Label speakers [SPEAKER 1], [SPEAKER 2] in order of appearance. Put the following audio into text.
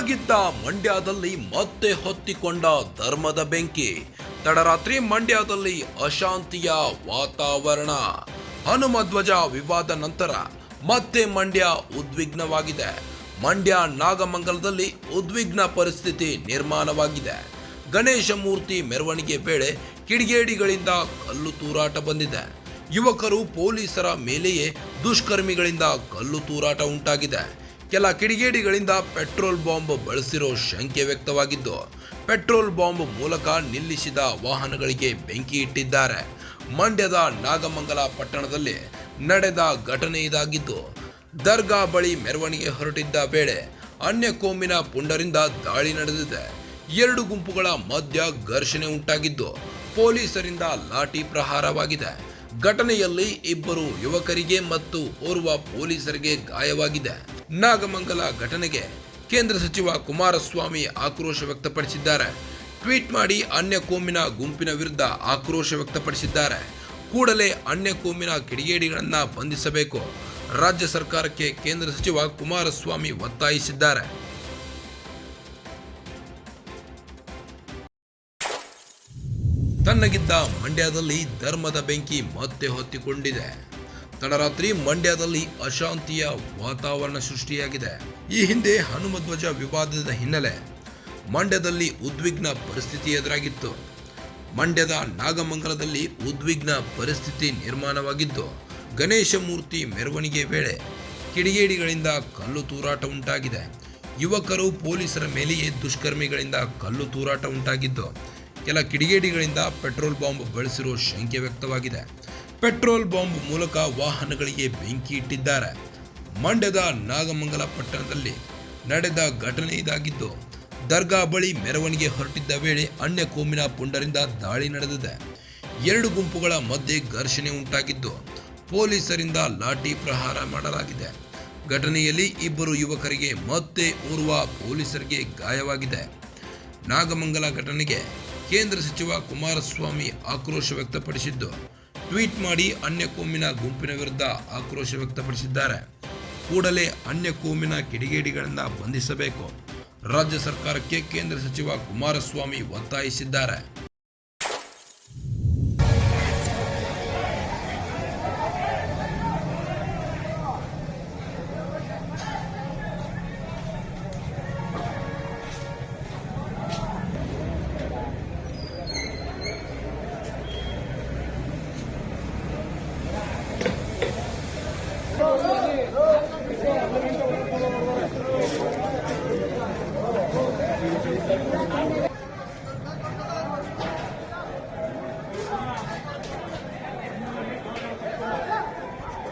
[SPEAKER 1] ತಣ್ಣಗಿದ್ದ ಮಂಡ್ಯದಲ್ಲಿ ಮತ್ತೆ ಹೊತ್ತಿಕೊಂಡ ಧರ್ಮದ ಬೆಂಕಿ. ತಡರಾತ್ರಿ ಮಂಡ್ಯದಲ್ಲಿ ಅಶಾಂತಿಯ ವಾತಾವರಣ. ಹನುಮಧ್ವಜ ವಿವಾದ ನಂತರ ಮತ್ತೆ ಮಂಡ್ಯ ಉದ್ವಿಗ್ನವಾಗಿದೆ. ಮಂಡ್ಯ ನಾಗಮಂಗಲದಲ್ಲಿ ಉದ್ವಿಗ್ನ ಪರಿಸ್ಥಿತಿ ನಿರ್ಮಾಣವಾಗಿದೆ. ಗಣೇಶ ಮೂರ್ತಿ ಮೆರವಣಿಗೆ ವೇಳೆ ಕಿಡಿಗೇಡಿಗಳಿಂದ ಕಲ್ಲು ತೂರಾಟ ಬಂದಿದೆ. ಯುವಕರು ಪೊಲೀಸರ ಮೇಲೆಯೇ ದುಷ್ಕರ್ಮಿಗಳಿಂದ ಕಲ್ಲು ತೂರಾಟ ಉಂಟಾಗಿದೆ. ಕೆಲ ಕಿಡಿಗೇಡಿಗಳಿಂದ ಪೆಟ್ರೋಲ್ ಬಾಂಬ್ ಬಳಸಿರೋ ಶಂಕೆ ವ್ಯಕ್ತವಾಗಿದ್ದು, ಪೆಟ್ರೋಲ್ ಬಾಂಬ್ ಮೂಲಕ ನಿಲ್ಲಿಸಿದ ವಾಹನಗಳಿಗೆ ಬೆಂಕಿ ಇಟ್ಟಿದ್ದಾರೆ. ಮಂಡ್ಯದ ನಾಗಮಂಗಲ ಪಟ್ಟಣದಲ್ಲಿ ನಡೆದ ಘಟನೆ ಇದಾಗಿದ್ದು, ದರ್ಗಾ ಬಳಿ ಮೆರವಣಿಗೆ ಹೊರಟಿದ್ದ ವೇಳೆ ಅನ್ಯ ಕೋಮಿನ ಪುಂಡರಿಂದ ದಾಳಿ ನಡೆದಿದೆ. ಎರಡು ಗುಂಪುಗಳ ಮಧ್ಯ ಘರ್ಷಣೆ ಉಂಟಾಗಿದ್ದು, ಪೊಲೀಸರಿಂದ ಲಾಠಿ ಪ್ರಹಾರವಾಗಿದೆ. ಘಟನೆಯಲ್ಲಿ ಇಬ್ಬರು ಯುವಕರಿಗೆ ಮತ್ತು ಓರ್ವ ಪೊಲೀಸರಿಗೆ ಗಾಯವಾಗಿದೆ. ನಾಗಮಂಗಲ ಘಟನೆಗೆ ಕೇಂದ್ರ ಸಚಿವ ಕುಮಾರಸ್ವಾಮಿ ಆಕ್ರೋಶ ವ್ಯಕ್ತಪಡಿಸಿದ್ದಾರೆ. ಟ್ವೀಟ್ ಮಾಡಿ ಅನ್ಯ ಕೋಮಿನ ಗುಂಪಿನ ವಿರುದ್ಧ ಆಕ್ರೋಶ ವ್ಯಕ್ತಪಡಿಸಿದ್ದಾರೆ. ಕೂಡಲೇ ಅನ್ಯ ಕೋಮಿನ ಕಿಡಿಗೇಡಿಗಳನ್ನು ಬಂಧಿಸಬೇಕು. ರಾಜ್ಯ ಸರ್ಕಾರಕ್ಕೆ ಕೇಂದ್ರ ಸಚಿವ ಕುಮಾರಸ್ವಾಮಿ ಒತ್ತಾಯಿಸಿದ್ದಾರೆ. ತಣ್ಣಗಿದ್ದ ಮಂಡ್ಯದಲ್ಲಿ ಧರ್ಮದ ಬೆಂಕಿ ಮತ್ತೆ ಹೊತ್ತಿಕೊಂಡಿದೆ. ತಡರಾತ್ರಿ ಮಂಡ್ಯದಲ್ಲಿ ಅಶಾಂತಿಯ ವಾತಾವರಣ ಸೃಷ್ಟಿಯಾಗಿದೆ. ಈ ಹಿಂದೆ ಹನುಮಧ್ವಜ ವಿವಾದದ ಹಿನ್ನೆಲೆ ಮಂಡ್ಯದಲ್ಲಿ ಉದ್ವಿಗ್ನ ಪರಿಸ್ಥಿತಿ ಎದುರಾಗಿತ್ತು. ಮಂಡ್ಯದ ನಾಗಮಂಗಲದಲ್ಲಿ ಉದ್ವಿಗ್ನ ಪರಿಸ್ಥಿತಿ ನಿರ್ಮಾಣವಾಗಿದ್ದು, ಗಣೇಶ ಮೂರ್ತಿ ಮೆರವಣಿಗೆ ವೇಳೆ ಕಿಡಿಗೇಡಿಗಳಿಂದ ಕಲ್ಲು ತೂರಾಟ ಉಂಟಾಗಿದೆ. ಯುವಕರು ಪೊಲೀಸರ ಮೇಲೆಯೇ ದುಷ್ಕರ್ಮಿಗಳಿಂದ ಕಲ್ಲು ತೂರಾಟ ಉಂಟಾಗಿದ್ದು, ಕೆಲ ಕಿಡಿಗೇಡಿಗಳಿಂದ ಪೆಟ್ರೋಲ್ ಬಾಂಬ್ ಬಳಸಿರೋ ಶಂಕೆ ವ್ಯಕ್ತವಾಗಿದೆ. ಪೆಟ್ರೋಲ್ ಬಾಂಬ್ ಮೂಲಕ ವಾಹನಗಳಿಗೆ ಬೆಂಕಿ ಇಟ್ಟಿದ್ದಾರೆ. ಮಂಡ್ಯದ ನಾಗಮಂಗಲ ಪಟ್ಟಣದಲ್ಲಿ ನಡೆದ ಘಟನೆ ಇದಾಗಿದ್ದು, ದರ್ಗಾ ಬಳಿ ಮೆರವಣಿಗೆ ಹೊರಟಿದ್ದ ವೇಳೆ ಅನ್ಯ ಕೋಮಿನ ಪುಂಡರಿಂದ ದಾಳಿ ನಡೆದಿದೆ. ಎರಡು ಗುಂಪುಗಳ ಮಧ್ಯೆ ಘರ್ಷಣೆ ಉಂಟಾಗಿದ್ದು, ಪೊಲೀಸರಿಂದ ಲಾಠಿ ಪ್ರಹಾರ ಮಾಡಲಾಗಿದೆ. ಘಟನೆಯಲ್ಲಿ ಇಬ್ಬರು ಯುವಕರಿಗೆ ಮತ್ತೆ ಓರ್ವ ಪೊಲೀಸರಿಗೆ ಗಾಯವಾಗಿದೆ. ನಾಗಮಂಗಲ ಘಟನೆಗೆ ಕೇಂದ್ರ ಸಚಿವ ಕುಮಾರಸ್ವಾಮಿ ಆಕ್ರೋಶ ವ್ಯಕ್ತಪಡಿಸಿದ್ದು, ಟ್ವೀಟ್ ಮಾಡಿ ಅನ್ಯ ಕೋಮಿನ ಗುಂಪಿನ ವಿರುದ್ಧ ಆಕ್ರೋಶ ವ್ಯಕ್ತಪಡಿಸಿದ್ದಾರೆ. ಕೂಡಲೇ ಅನ್ಯ ಕೋಮಿನ ಕಿಡಿಗೇಡಿಗಳನ್ನು ಬಂಧಿಸಬೇಕು. ರಾಜ್ಯ ಸರ್ಕಾರಕ್ಕೆ ಕೇಂದ್ರ ಸಚಿವ ಕುಮಾರಸ್ವಾಮಿ ಒತ್ತಾಯಿಸಿದ್ದಾರೆ.